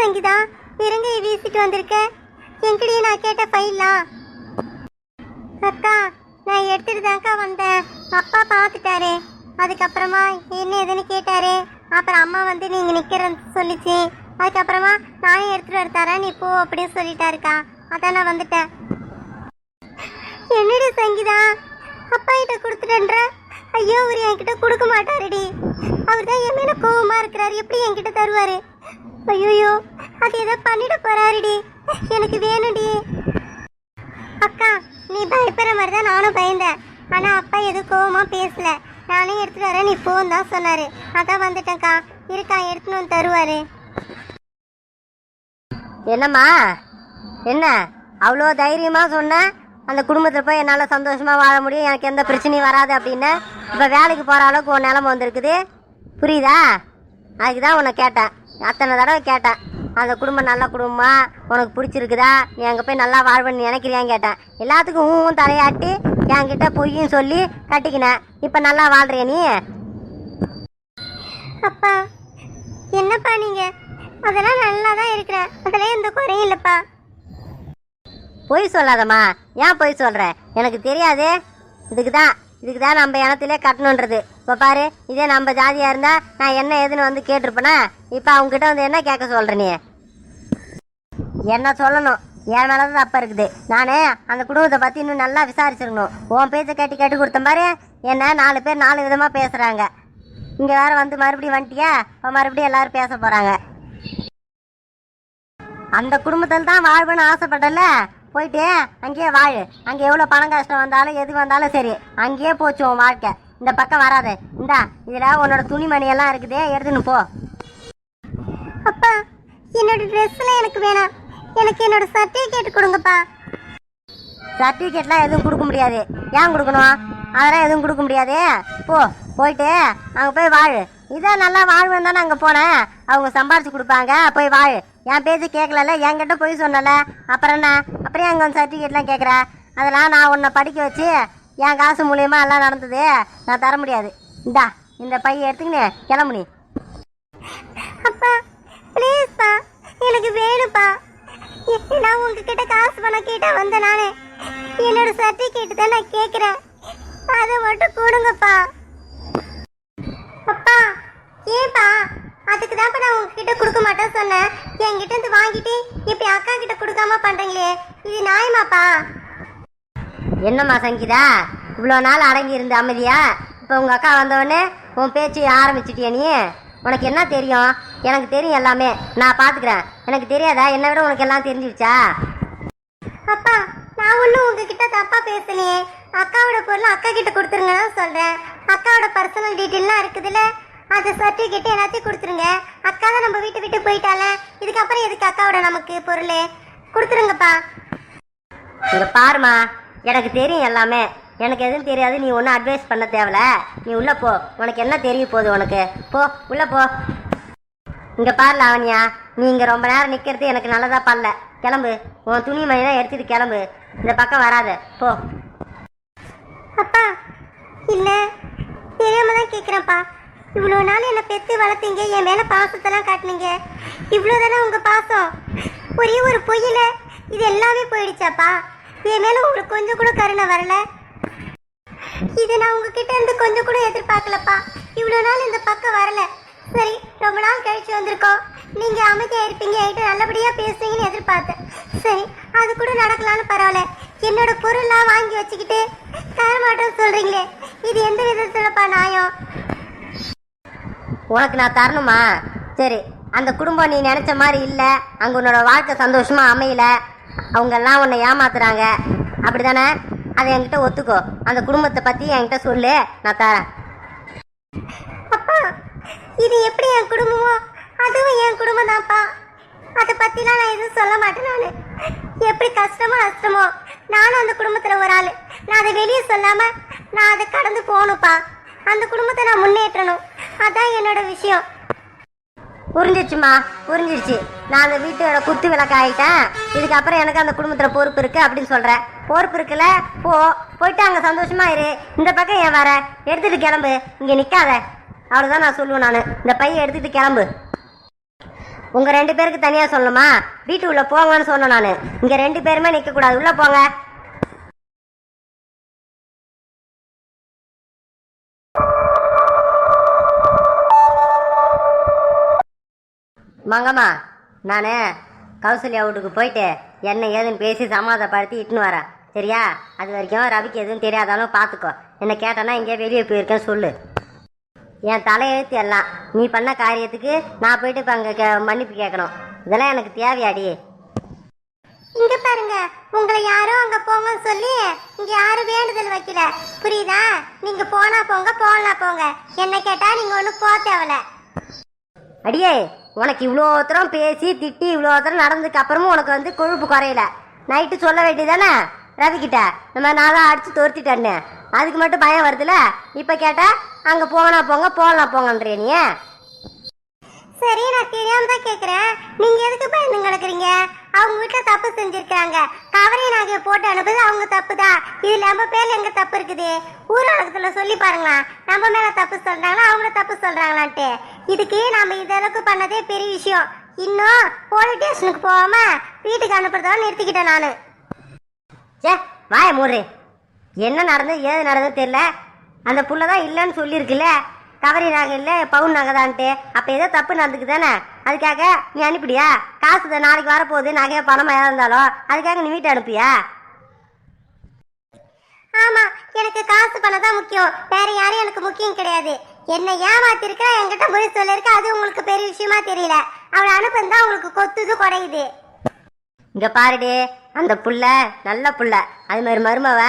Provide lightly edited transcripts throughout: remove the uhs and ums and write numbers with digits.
சங்கீதா இறங்கையை வீசிட்டு வந்திருக்க? எங்கடி நான் கேட்ட ஃபைல்லாம்? அக்கா நான் எடுத்துட்டு தான்க்கா வந்தேன். அப்பா பார்த்துட்டாரு. அதுக்கப்புறமா என்ன ஏதுன்னு கேட்டாரு. அப்புறம் அம்மா வந்து நீங்க நிக்கிறன்னு சொல்லிச்சு. அதுக்கப்புறமா நானே எடுத்துட்டு வரத்தாரேன், நீ போ அப்படின்னு சொல்லிட்டாருக்கா. அதான் நான் வந்துட்டேன். என்னடி சங்கீதா அப்பா கிட்ட கொடுத்துட்டேன்ற? ஐயோ அவர் என்கிட்ட கொடுக்க மாட்டாருடி. அவர் தான் என் மேல கோவமா இருக்கிறாரு. எப்படி என்கிட்ட தருவாரு? ஐயோ அது ஏதோ பண்ணிட்டு போறாருடி. எனக்கு வேணும்டி. அக்கா நீ பயப்படுற மாதிரி தான் நானும் பயந்தேன். ஆனா அப்பா எதுவும் கோவமா பேசல. நானே எடுத்துட்டு வரேன், நீ போன்னு தான் சொன்னாரு. அதான் வந்துட்டேன்க்கா. இருக்கா எடுத்துன்னு வந்து தருவாரு. என்னம்மா என்ன அவ்வளோ தைரியமாக சொன்னேன், அந்த குடும்பத்தில் போய் என்னால் சந்தோஷமாக வாழ முடியும், எனக்கு எந்த பிரச்சனையும் வராது அப்படின்னு. இப்போ வேலைக்கு போகிற அளவுக்கு உன் நிலமை வந்திருக்குது, புரியுதா? அதுக்கு தான் உன்னை கேட்டேன், அத்தனை தடவை கேட்டேன். அந்த குடும்பம் நல்ல குடும்பமா, உனக்கு பிடிச்சிருக்குதா, நீ அங்கே போய் நல்லா வாழ்வேன்னு நினைக்கிறியான்னு கேட்டேன். எல்லாத்துக்கும் ஊவும் தலையாட்டி என்கிட்ட பொய்யும் சொல்லி கட்டிக்கினேன். இப்போ நல்லா வாழ்றிய நீ? அப்பா என்னப்பா நீங்க? அதெல்லாம் நல்லா தான் இருக்கிறேன், அதெல்லாம் எந்த குறையும் இல்லைப்பா. பொய் சொல்லாதம்மா. ஏன் பொய் சொல்கிற? எனக்கு தெரியாது. இதுக்கு தான் நம்ம இனத்திலே கட்டணுன்றது. இப்போ பாரு, இதே நம்ம ஜாதியாக இருந்தால் நான் என்ன ஏதுன்னு வந்து கேட்டிருப்பேனா? இப்போ அவங்ககிட்ட வந்து என்ன கேட்க சொல்கிற நீ? என்ன சொல்லணும்? என் மேலே தான் தப்பாக இருக்குது. நான் அந்த குடும்பத்தை பற்றி இன்னும் நல்லா விசாரிச்சிருக்கணும். உன் பேச்சை கேட்டு கொடுத்த மாதிரி என்ன 4 பேர் 4 விதமாக பேசுகிறாங்க. இங்கே வேற வந்து மறுபடியும் வந்துட்டியா? இப்போ மறுபடியும் எல்லாரும் பேச போகிறாங்க. அந்த குடும்பத்தில் தான் வாழ்வுன்னு ஆசைப்படல, போயிட்டு அங்கேயே வாழு. அங்கே எவ்வளோ பணம் கஷ்டம் வந்தாலும் எது வந்தாலும் சரி, அங்கேயே போச்சு உன் வாழ்க்கை. இந்த பக்கம் வராது. இந்தா இதில் உன்னோட துணிமணியெல்லாம் இருக்குதே, எடுத்துன்னு போ. அப்பா என்னோட ட்ரெஸ்ஸில் எனக்கு வேணாம், எனக்கு என்னோட சர்டிஃபிகேட் கொடுங்கப்பா. சர்டிஃபிகேட்லாம் எதுவும் கொடுக்க முடியாது. ஏன் கொடுக்கணும்? அதெல்லாம் எதுவும் கொடுக்க முடியாது. போயிட்டு அங்கே போய் வாழு. இதான் நல்லா வாழ்வுன்னு தானே அங்கே போனேன். அவங்க சம்பாரிச்சு கொடுப்பாங்க, போய் வாழு. என் பேச்சு கேட்கல, என்கிட்ட போய் சொன்னல, அப்புறம் என்ன? அப்புறம் அங்கே வந்து சர்டிஃபிகேட்லாம் கேட்குற? அதெல்லாம் நான் உன்னை படிக்க வச்சு என் காசு மூலியமாக எல்லாம் நடந்தது, நான் தர முடியாது. இந்தா இந்த பையை எடுத்துக்கினே கிளம்பு நீ. அப்பா ப்ளீஸ்ப்பா, எனக்கு வேணும்ப்பா. நான் உங்ககிட்ட காசு பணம் கேட்டா வந்த நானே, என்னோட சர்டிஃபிகேட் தான் நான் கேட்குறேன், அதை மட்டும் கொடுங்கப்பா. அப்பா ஏன்பா? அதுக்கு தான் நான் உங்ககிட்ட கொடுக்க மாட்டேன் சொன்னேன். என்கிட்ட இருந்து வாங்கிட்டு இப்படி அக்கா கிட்ட கொடுக்காம பண்றீங்களே, இது நியாயமாப்பா? என்னம்மா சங்கீதா, இவ்வளோ நாள் அடங்கி இருந்த அமைதியா? இப்போ உங்கள் அக்கா வந்தவொடனே உன் பேச்சு ஆரம்பிச்சிட்டியா நீ? உனக்கு என்ன தெரியும்? எனக்கு தெரியும் எல்லாமே, நான் பார்த்துக்கிறேன். எனக்கு தெரியாதா? என்னை விட உனக்கு எல்லாம் தெரிஞ்சிருச்சா? அப்பா நான் ஒன்றும் உங்ககிட்ட தப்பா பேசலையே. அக்காவோட பொருள் அக்கா கிட்ட கொடுத்துருங்கன்னு சொல்றேன். அக்காவோட பர்சனல் டீட்டெயிலாம் இருக்குதுல்ல, அது சர்டிஃபிகேட் எல்லாத்தையும் கொடுத்துருங்க. அக்கா தான் நம்ம வீட்டை விட்டு போயிட்டால, இதுக்கப்புறம் எதுக்கு அக்காவோட நமக்கு பொருள்? கொடுத்துருங்கப்பா. இங்கே பாருமா, எனக்கு தெரியும் எல்லாமே, எனக்கு எதுவும் தெரியாது. நீ ஒன்றும் அட்வைஸ் பண்ண தேவையில்ல. நீ உள்ளே போ, உனக்கு என்ன தெரிய போகுது உனக்கு? போ உள்ளே போ. இங்கே பாரு லாவண்யா, நீ இங்கே ரொம்ப நேரம் நிற்கிறது எனக்கு நல்லதா பண்ணல. கிளம்பு, உன் துணி மணிலாம் எடுத்துட்டு கிளம்பு. இந்த பக்கம் வராத, போ. அப்பா இல்லை, தெரியாம தான் கேட்குறேன்ப்பா. இவ்வளோ நாள் என்னை பெற்று வளர்த்தீங்க, என் மேலே பாசத்தெல்லாம் காட்டினீங்க. இவ்வளோ தானே உங்கள் பாசம்? ஒரே ஒரு பொய்யில இது எல்லாமே போயிடுச்சாப்பா? என் மேலே உங்களுக்கு கொஞ்சம் கூட கருணை வரல. இது நான் உங்ககிட்ட இருந்து கொஞ்சம் கூட எதிர்பார்க்கலப்பா. இவ்வளோ நாள் இந்த பக்கம் வரல. சரி, ரொம்ப நாள் கழிச்சு வந்திருக்கோம், நீங்கள் அமைதியாக இருப்பீங்க, என்கிட்ட நல்லபடியாக பேசுவீங்கன்னு எதிர்பார்த்தேன். சரி, அது கூட நடக்கலான்னு பரவாயில்ல. என்னோட பொருள்லாம் வாங்கி வச்சுக்கிட்டு தரமாட்டோன்னு சொல்கிறீங்களே, இது எந்த விதத்துலப்பா நியாயம்? உனக்கு நான் தரணுமா? சரி, அந்த குடும்பம் நீ நினச்ச மாதிரி இல்லை, அங்கே உன்னோட வாழ்க்கை சந்தோஷமாக அமையல, அவங்கெல்லாம் உன்னை ஏமாத்துறாங்க, அப்படி தானே? அதை என்கிட்ட ஒத்துக்கோ. அந்த குடும்பத்தை பற்றி என்கிட்ட சொல்லு, நான் தரேன். அப்பா இது எப்படி என் குடும்பமோ அதுவும் என் குடும்பம் தான்ப்பா. அதை பற்றிலாம் நான் எதுவும் சொல்ல மாட்டேன். நான் எப்படி கஷ்டமோ நஷ்டமோ நானும் அந்த குடும்பத்தில் ஒரு ஆள். நான் அதை வெளியே சொல்லாமல் நான் அதை கடந்து போகணும்ப்பா. அந்த குடும்பத்தை நான் முன்னேற்றணும், அதான் என்னோட விஷயம். புரிஞ்சிடுச்சுமா, புரிஞ்சிடுச்சு. நான் அந்த வீட்டோட குத்து விளக்கு ஆகிட்டேன். இதுக்கப்புறம் எனக்கு அந்த குடும்பத்தில் பொறுப்பு இருக்குது அப்படின்னு சொல்கிறேன். பொறுப்பு இருக்குல்ல, போயிட்டு அங்கே சந்தோஷமா இரு. இந்த பக்கம் ஏன் வர? எடுத்துகிட்டு கிளம்பு, இங்கே நிற்காத. அவ்வளோதான் நான் சொல்லுவேன். நான் இந்த பையை எடுத்துகிட்டு கிளம்பு. உங்க 2 பேருக்கு தனியா சொல்லணுமா? வீட்டு உள்ள போங்கன்னு சொன்னேன் நானு. இங்க 2 பேருமே நிக்க கூடாது, உள்ள போங்க. மங்கம்மா, நான் கௌசல்யா வீட்டுக்கு போயிட்டு என்ன ஏதுன்னு பேசி சமாதானப்படுத்தி இட்டுன்னு வரேன், சரியா? அது வரைக்கும் ரவிக்கு எதுவும் தெரியாதாலும் பார்த்துக்கோ. என்ன கேட்டானா இங்கே வெளியே போயிருக்கேன்னு சொல்லு. என் தலையெழுத்து எல்லாம் நீ பண்ண காரியத்துக்கு நான் போயிட்டு இப்போ அங்கே மன்னிப்பு கேட்கணும். இதெல்லாம் எனக்கு தேவையாடி? இங்க பாருங்க, உங்களை யாரும் அங்க போங்கன்னு சொல்லி இங்க யாரும் வேண்டுதல் வைக்கல, புரியுதா? நீங்க போனா போங்க, போகலாம் போங்க. என்ன கேட்டா நீங்க ஒன்றும் போக தேவையில்ல. அடியே, உனக்கு இவ்வளோ தூரம் பேசி திட்டி இவ்வளோ தூரம் நடந்ததுக்கு அப்புறமும் உனக்கு வந்து கொழுப்பு குறையல. நைட்டு சொல்ல வேண்டியதானே ரவிக்கிட்ட, நம்ம நான் தான் அடிச்சு துரத்திட்டேன்னு. அதுக்கு மட்டும் பயம் வருதுல. இப்போ கேட்டா அங்கே போனா போங்க, போகலாம் போங்கன்றே நீ. சரி, நான் தெரியாம தான் கேக்குறேன். நீங்க எதுக்கு பயந்து கிடக்குறீங்க? அவங்க வீட்டுல தப்பு செஞ்சிருக்காங்க. கவரை நகையை போட்டு அனுப்புது அவங்க தப்பு தான். இது நம்ம பேர்ல எங்க தப்பு இருக்குது? ஊரடகத்துல சொல்லி பாருங்களா, நம்ம மேல தப்பு சொல்றாங்களா அவங்கள தப்பு சொல்றாங்களான்ட்டு. இதுக்கு நம்ம இதளவுக்கு பண்ணதே பெரிய விஷயம். இன்னும் போலீஸ் ஸ்டேஷனுக்கு போகாம வீட்டுக்கு அனுப்புறதோட நிறுத்திக்கிட்டேன் நானு. சே, வாய மூடுறே. என்ன நடந்தது ஏது நடந்தது தெரியல. அந்த புள்ள தான் இல்லைன்னு சொல்லியிருக்குல்ல, கவரி நகை இல்லை பவுன் நகை தான்ட்டு. அப்போ ஏதோ தப்பு நடந்துக்கு தானே, அதுக்காக நீ அனுப்பிடியா? காசு நாளைக்கு வரப்போகுது, நகையை பணமாக இருந்தாலும் அதுக்காக நீ வீட்டை அனுப்பியா? ஆமா, எனக்கு காசு பணம் தான் முக்கியம், வேற யாரும் எனக்கு முக்கியம் கிடையாது. என்ன ஏமாத்திருக்கா, என்கிட்ட போய் சொல்லிருக்க, அது உங்களுக்கு பெரிய விஷயமா தெரியல. அவளை அனுப்புந்தா உங்களுக்கு கொத்துது குறையுது. இங்க பாருடி, அந்த புள்ள நல்ல புள்ள. அது மாதிரி மருமவ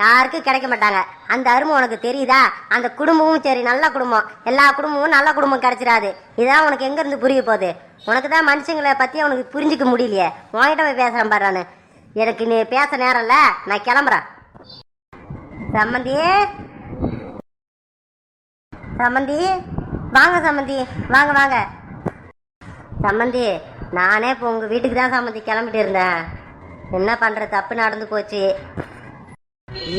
யாருக்கும் கிடைக்க மாட்டாங்க. அந்த அருமை உனக்கு தெரியுதா? அந்த குடும்பமும் சரி நல்ல குடும்பம், எல்லா குடும்பமும் நல்ல குடும்பம் கிடைச்சிடாது. இதான் உனக்கு எங்க இருந்து புரிய போகுது? உனக்கு தான் மனுஷங்களை பத்தி உனக்கு புரிஞ்சுக்க முடியலையே. உன்கிட்ட போய் பேசுறேன் பாரு. நானு எனக்கு நீ பேச நேரம் இல்ல, நான் கிளம்புறேன். சம்மந்தி, சம்மந்தி வாங்க. சம்மந்தி வாங்க வாங்க. சம்மந்தி, நானே இப்போ உங்கள் வீட்டுக்கு தான் சம்மந்தி கிளம்பிட்டு இருந்தேன். என்ன பண்ணுற, தப்பு நடந்து போச்சு.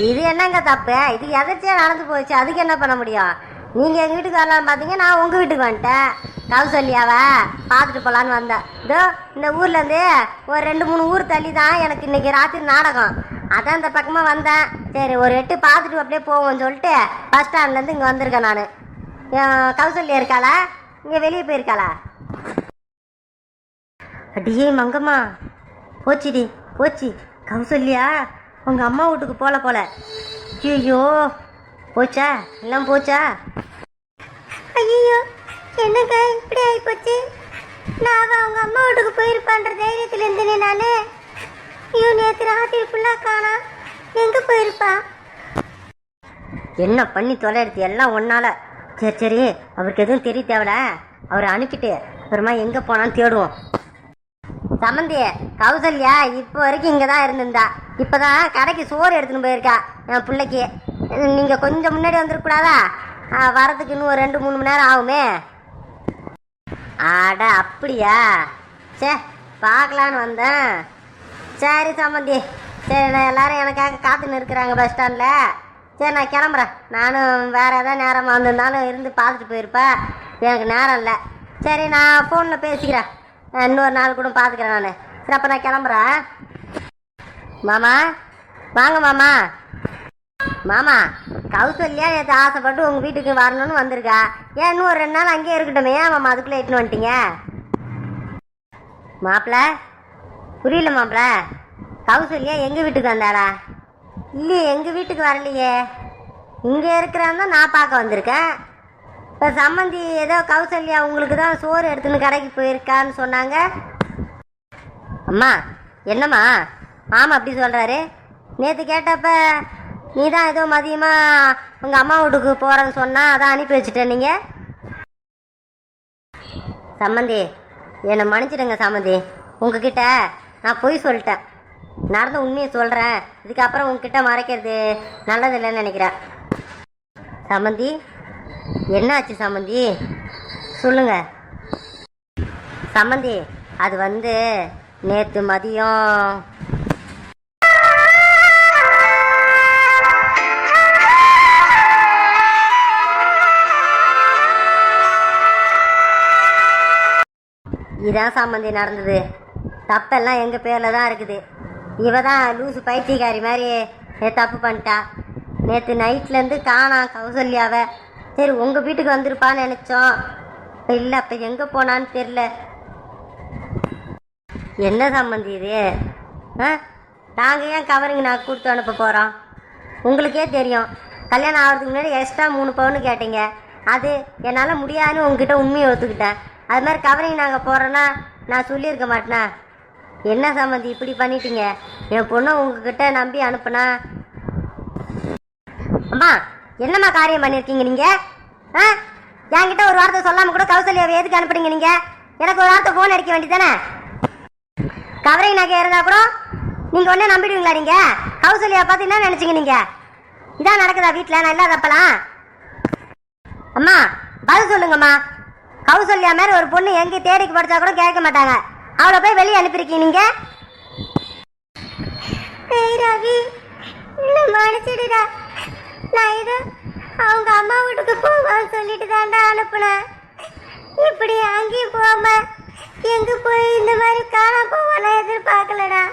இது என்னங்க தப்பு? இது எதாச்சியாக நடந்து போச்சு, அதுக்கு என்ன பண்ண முடியும்? நீங்கள் எங்கள் வீட்டுக்கு வரலான்னு பார்த்தீங்க, நான் உங்கள் வீட்டுக்கு வந்துட்டேன். கௌசல்யாவை பார்த்துட்டு போகலான்னு வந்தேன். இதோ இந்த ஊர்லேருந்து ஒரு 2-3 ஊர் தள்ளி தான் எனக்கு இன்றைக்கி ராத்திரி நாடகம். அதான் இந்த பக்கமாக வந்தேன். சரி, ஒரு எட்டு பார்த்துட்டு அப்படியே போவோம்னு சொல்லிட்டு பஸ் ஸ்டாண்ட்லேருந்து இங்கே வந்திருக்கேன் நான். கௌசல்யா இருக்காளா? இங்கே வெளியே போயிருக்காளா? அடியே மங்கம்மா, போச்சுடி போச்சு. கௌசல்யா உங்க அம்மா வீட்டுக்கு போல. ஐயோ, போச்சா? எல்லாம் போச்சா? ஐயோ, என்னங்க இப்படி ஆயிப்போச்சு? நான் அவங்க அம்மா வீட்டுக்கு போயிருப்பான்ற தைரியத்துல இருந்தேனே நானு. ஐயோ, நேற்று ராத்திரி ஃபுல்லா காணா, எங்க போயிருப்பா? என்ன பண்ணி தொலைடுது எல்லாம் ஒன்னால. சரி, அவருக்கு எதுவும் தெரிய தேவல. அவரை அனுப்பிட்டு அப்புறமா எங்க போனான்னு தேடுவோம். சம்மந்தி, கௌசல்யா இப்போ வரைக்கும் இங்கே தான் இருந்திருந்தா. இப்போ தான் கடைக்கு சோறு எடுத்துன்னு போயிருக்கா என் பிள்ளைக்கு. நீங்கள் கொஞ்சம் முன்னாடி வந்துருக்கூடாதா? வரதுக்கு இன்னும் ஒரு 2-3 மணி நேரம் ஆகுமே. ஆட அப்படியா? சே, பார்க்கலான்னு வந்தேன். சரி சம்மந்தி, சரி, நான் எல்லாரும் எனக்காக காத்துன்னு இருக்கிறாங்க பஸ் ஸ்டாண்டில். சரி, நான் கிளம்புறேன். நானும் வேறு ஏதாவது நேரம் வந்திருந்தாலும் இருந்து பார்த்துட்டு போயிருப்பேன். எனக்கு நேரம் இல்லை. சரி, நான் ஃபோனில் பேசிக்கிறேன். இன்னொரு நாள் கூட பார்த்துக்கிறேன் நான். சரி, அப்போ நான் கிளம்புறேன். மாமா வாங்க. மாமா மாமா, கௌசல்யா நேற்று ஆசைப்பட்டு உங்கள் வீட்டுக்கு வரணும்னு வந்திருக்கா. ஏன் இன்னும் ஒரு 2 நாள் அங்கேயே இருக்கட்டுமே? ஏன் மாமா அதுக்குள்ளே இட்டுன்னு வந்துட்டீங்க? மாப்பிள்ள புரியல. மாப்பிள்ள, கௌசல்யா எங்கள் வீட்டுக்கு வந்தாளா? இல்லையே, எங்கள் வீட்டுக்கு வரலையே. இங்கே இருக்கிறான் தான் நான் பார்க்க வந்திருக்கேன். இப்போ சம்மந்தி ஏதோ கௌசல்யா உங்களுக்கு தான் சோறு எடுத்துன்னு கடைக்கு போயிருக்கான்னு சொன்னாங்க. அம்மா, என்னம்மா மாமா அப்படி சொல்கிறாரு? நேற்று கேட்டப்ப நீ தான் ஏதோ மதியமாக உங்கள் அம்மா வீட்டுக்கு போகிறேன்னு சொன்னால் அதான் அனுப்பி வச்சுட்டேன் நீங்கள். சம்மந்தி, என்னை மன்னிச்சிடுங்க சம்மந்தி. உங்ககிட்ட நான் பொய் சொல்லிட்டேன். நடந்த உண்மையை சொல்கிறேன். இதுக்கப்புறம் உங்ககிட்ட மறைக்கிறது நல்லதில்லைன்னு நினைக்கிறேன். சம்மந்தி, என்னாச்சு சம்மந்தி? சொல்லுங்க சம்மந்தி. அது வந்து நேற்று மதியம் இதான் சம்மந்தி நடந்தது. தப்பெல்லாம் எங்கள் பேரில் தான் இருக்குது. இவ தான் லூசு பைத்தியக்காரி மாதிரி தப்பு பண்ணிட்டா. நேற்று நைட்லேருந்து காணாம் கௌசல்யாவை. சரி உங்கள் வீட்டுக்கு வந்திருப்பான்னு நினச்சோம். இல்லை அப்போ எங்கே போனான்னு தெரில. என்ன சம்மந்தி இது? நாங்கள் ஏன் கவரிங் நான் கொடுத்து அனுப்ப போகிறோம்? உங்களுக்கே தெரியும், கல்யாணம் ஆகிறதுக்கு முன்னாடி எக்ஸ்ட்ரா 3 பவுன்னு கேட்டீங்க. அது என்னால் முடியாதுன்னு உங்ககிட்ட உண்மையை ஒத்துக்கிட்டேன். அது மாதிரி கவரிங் நாங்கள் போகிறோன்னா நான் சொல்லியிருக்க மாட்டேனா? என்ன சம்மந்தி இப்படி பண்ணிட்டீங்க? என் பொண்ணை உங்ககிட்ட நம்பி அனுப்புனா. அம்மா என்னம்மா காரியம் பண்ணியிருக்கீங்க நீங்கள்? என்கிட்ட ஒரு வார்த்தை சொல்லாமல் கூட கௌசல்யாவை எதுக்கு அனுப்புறீங்க நீங்கள்? எனக்கு ஒரு வார்த்தை ஃபோன் அடிக்க வேண்டியதானே? கவரிங் நகை இருந்தால் கூட நீங்கள் ஒன்றே நம்பிடுவீங்களா? நீங்கள் கௌசல்யாவை பார்த்து என்ன நினச்சிங்க நீங்கள்? இதான் நடக்குதா வீட்டில்? நான் இல்லாதப்பலாம். அம்மா பதில் சொல்லுங்கம்மா. கௌசல்யா மாதிரி ஒரு பொண்ணு எங்கே தேடிக்கு படித்தா கூட கேட்க மாட்டாங்க. அவளை போய் வெளியே அனுப்பியிருக்கீங்க நீங்கள். ரவி இன்னும் மன்னிச்சிடுடா. நான் இது அவங்க அம்மா வீட்டுக்கு போவான்னு சொல்லிட்டு தாண்டா அனுப்புனேன். இப்படி அங்கேயும் போகாம எங்க போய் இந்த மாதிரி காணாம போவானா எதிர்பார்க்கலடா.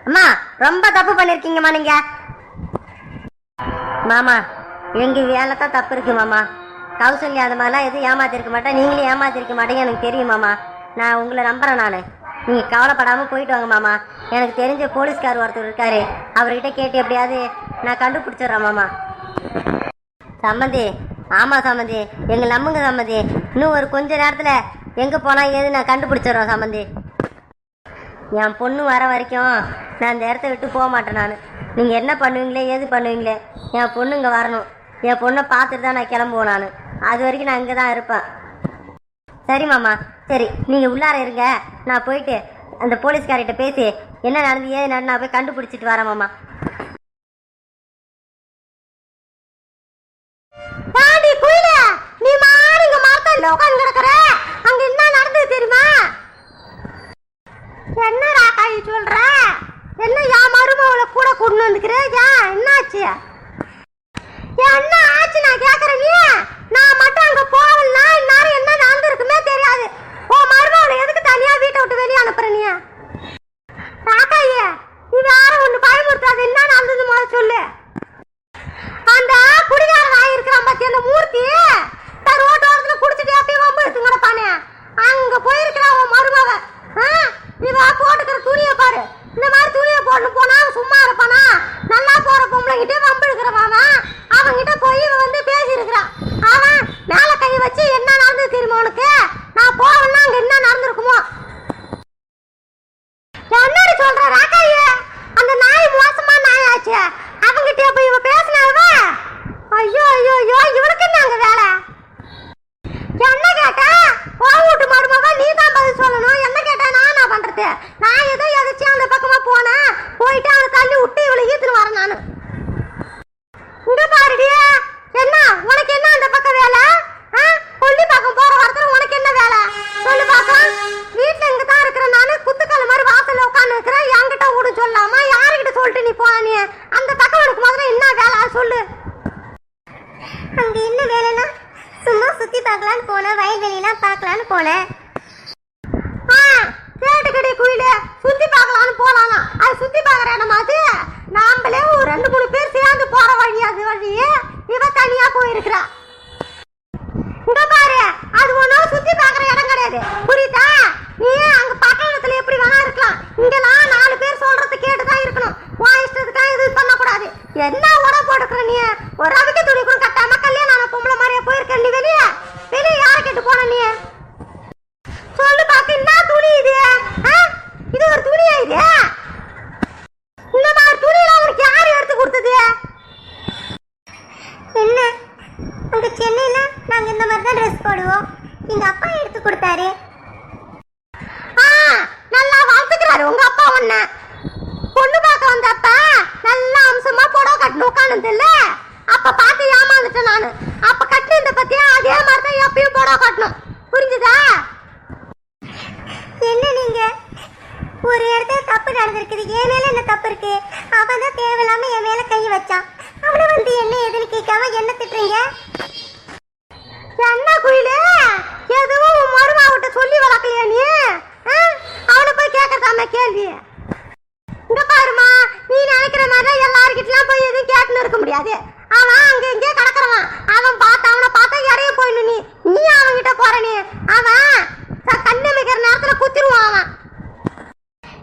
அம்மா ரொம்ப தப்பு பண்ணியிருக்கீங்கம்மா நீங்கள். மாமா எங்கள் வேலை தான் தப்பு இருக்கு மாமா. கௌசல்யா அந்த மாதிரிலாம் எதுவும் ஏமாத்திருக்க மாட்டேன். நீங்களும் ஏமாத்திருக்க மாட்டேங்க எனக்கு தெரியும் மாமா. நான் உங்களை நம்புகிறேன். நீங்கள் கவலைப்படாமல் போயிட்டு வாங்க மாமா. எனக்கு தெரிஞ்ச போலீஸ்கார் ஒருத்தர் இருக்காரு, அவர்கிட்ட கேட்டு எப்படியாவது நான் கண்டுபிடிச்சிட்றேன் மாமா. சம்மந்தி ஆமாம் சம்மந்தி, எங்கள் நம்புங்க சம்மந்தி. இன்னும் ஒரு கொஞ்ச நேரத்தில் எங்கே போனால் ஏது நான் கண்டுபிடிச்சிட்றோம் சம்மந்தி. என் பொண்ணு வர வரைக்கும் நான் இந்த இடத்த விட்டு போக மாட்டேன். நீங்கள் என்ன பண்ணுவீங்களே ஏது பண்ணுவீங்களே, என் பொண்ணு இங்கே வரணும். என் பொண்ணை பார்த்துட்டு தான் நான் கிளம்புவேன். அது வரைக்கும் நான் இங்கே தான் இருப்பேன். சரி மாமா, சரி நீங்கள் உள்ளார இருங்க. நான் போயிட்டு அந்த போலீஸ்கார்கிட்ட பேசி என்ன நடந்து ஏது நடந்து நான் போய் கண்டுபிடிச்சிட்டு வரேன் மாமா. நீ மாறி இங்கே மார்த்தால உட்காந்து கிடக்குற. அங்கே என்ன நடந்தது தெரியுமா? என்ன ராக்காயி சொல்ற? என்ன என் மருமகளை கூட கொண்டு வந்துக்கிறேன்? என்னாச்சு? என்ன ஆச்சு நான் கேட்கறேன். நீ நான் மட்டும் அங்க போகலன்னா இந்நேரம் என்ன நடந்திருக்குமே தெரியாது. உன் மருமகளை எதுக்கு தனியா வீட்டை விட்டு வெளியே அனுப்புற? நீ ராக்காயே நீ வேற ஒண்ணு பயமுறுத்தாது. என்ன நடந்தது முதல்ல சொல்லு. அந்த குடிகாரன் ஆகிருக்கிறான் பத்தி அந்த மூர்த்தி ரோட்டோரத்துல குடிச்சிட்டு எப்பயும் வம்பு எடுத்துங்கட பானே அங்க போயிருக்கிறான் உன் மருமக. இவ போட்டுக்கிற துணியை பாரு. இந்த மாதிரி துணியை போட்டு போனா சும்மா இருப்பானா? நல்லா போற பொம்பளைங்கிட்டே வம்பு எடுக்கிறவானா? அவன்கிட்ட போய் இவன் வந்து பேசியிருக்கிறான். அவன் மேல கை வச்சு என்ன நடந்தது தெரியுமா உனக்கு? நான் போவேன்னா அங்க என்ன நடந்திருக்குமோ? என்னடி சொல்ற ராக்காயே? அந்த நாய் மோசமா நாய் ஆச்சு. அவங்கிட்ட போய் இவ பேசினாவ. ஐயோ ஐயோ ஐயோ, இவனுக்கு என்ன அங்க வேலை? என்ன கேட்டா வீட்டு மருமக நீ தான் பதில் சொல்லணும். என்ன கேட்டா நான் பண்றது? நான் ஏதோ எதாச்சும் அந்த பக்கமா போனேன், போயிட்டு அவனை தள்ளி விட்டு இவளை ஈத்துன்னு வரேன் நானு. இங்க பாருடி, என்ன உனக்கு என்ன அந்த பக்கம் வேலை? கொல்லி பக்கம் போற வரத்துல உனக்கு என்ன வேலை சொல்லு பாக்கலாம். வீட்டுல இங்க தான் இருக்கிறேன் நானு. குத்துக்கல்ல மாதிரி வாசல்ல உட்காந்து இருக்கிறேன். என்கிட்ட கூட சொல்லாமா யாருக்கிட்ட சொல்லிட்டு நீ போன? நீ அந்த பக்கம் உனக்கு முதல்ல என்ன வேலை சொல்லு. அங்க என்ன வேலைன்னா சும்மா சுத்தி பார்க்கலான்னு போனேன். வயல்வெளியெல்லாம் பார்க்கலான்னு போனேன். கேட்டுக்கடி குயில சுத்தி பார்க்கலான்னு போலாம். அது சுத்தி பார்க்கற இடமா? அது நாமளே ஒரு 2-3 பேர் சேர்ந்து போற வழி. அது வழி இவ தனியா போயிருக்கிறா. இங்க பாரு, அது ஒன்னும் சுத்தி பார்க்கற இடம் கிடையாது, புரியுதா? நீ அங்க பட்டணத்துல எப்படி வேணா இருக்கலாம். இங்கெல்லாம் 4 பேர் சொல்றது கேட்டுதான் இருக்கணும். உன் இஷ்டத்துக்கா இது பண்ணக்கூடாது. என்ன உட போட்டுக்கிற நீ? ஒரு ரவிக்கு துணி கூட கட்டாம கல்யாணம் ஆன பொம்பளை மாதிரியா போயிருக்க நீ? வெளியே வெளியே யாரை கேட்டு போன நீ? சொல்லு பாக்க. என்ன துணி இது? இது ஒரு துணியா? இது இந்த மாதிரி துணியெல்லாம் உனக்கு யாரு எடுத்து கொடுத்தது? என்ன அங்க சென்னையில நாங்க இந்த மாதிரி தான் ட்ரெஸ் போடுவோம். எங்க அப்பா எடுத்து கொடுத்தாரு. நல்லா வளர்த்துக்கிறாரு உங்க அப்பா. ஒண்ணு பொண்ணு பார்க்க வந்தப்ப நல்லா அம்சமா புடவை கட்டணும் உட்காந்து இல்ல? அப்ப பார்த்து ஏமாந்துட்டேன் நானு. அப்ப கட்டினத பத்தியா அதே மாதிரி தான் எப்பயும் புடவை கட்டணும், புரிஞ்சுதா? என்ன நீங்க ஒரு இடத்துல தப்பு நடந்திருக்குது, என் மேல என்ன தப்பு இருக்கு? அவன் தான் தேவையில்லாம என் மேல கை வச்சான். அவனை வந்து என்ன எதுன்னு கேட்காம என்ன திட்டுறீங்க? என்ன குயிலு, எதுவும் மருமாவிட்ட சொல்லி வளர்க்கலையா நீ? நீ இங்க பாருமா, நீ நினைக்கிற மாதிரி எல்லாருக்கிட்டலாம் போய் எதுவும் கேட்டுன்னு இருக்க முடியாது. அவன் அங்க இங்கே கிடக்குறவன். அவனை பார்த்தா இறைய போயிடணும். நீ அவன்கிட்ட போற. நீ அவன் கண்ணு வைக்கிற நேரத்துல குத்திருவான். அவன்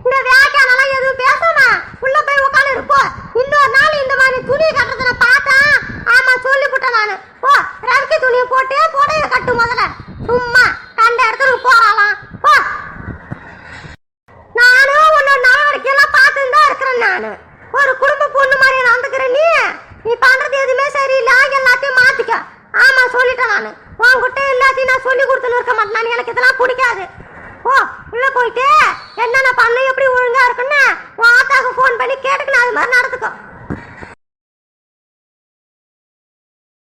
இந்த வியாக்கியானெல்லாம் எதுவும் பேசாம உள்ள போய் உட்காந்து இருப்போம். இன்னொரு நாள் இந்த மாதிரி துணி கட்டுறத பார்த்தேன். ஆமா சொல்லிவிட்டேன் நானு. ஓ ரவிக்கு துணியை போட்டு புடைய கட்டு முதல்ல. சும்மா கண்ட இடத்துக்கு போறாளாம். ஓ நானும் உன்னோட நடவடிக்கையெல்லாம் பார்த்துன்னு தான் இருக்கிறேன். நானு ஒரு குடும்ப பொண்ணு மாதிரி நடந்துக்கிறேன். நீ பண்றது எதுவுமே சரியில்லை. எல்லாத்தையும் மாத்திக்க. ஆமா சொல்லிட்டேன் நானு. உன்கிட்ட எல்லாத்தையும் நான் சொல்லி கொடுத்துன்னு இருக்க மாட்டேன். எனக்கு இதெல்லாம் பிடிக்காது. ஓ உள்ள போயிட்டு என்னென்ன பண்ண எப்படி ஒழுங்கா இருக்குன்னு உன் ஆத்தாக்கு ஃபோன் பண்ணி கேட்டுக்கணும். அது மாதிரி நடந்துக்கும்.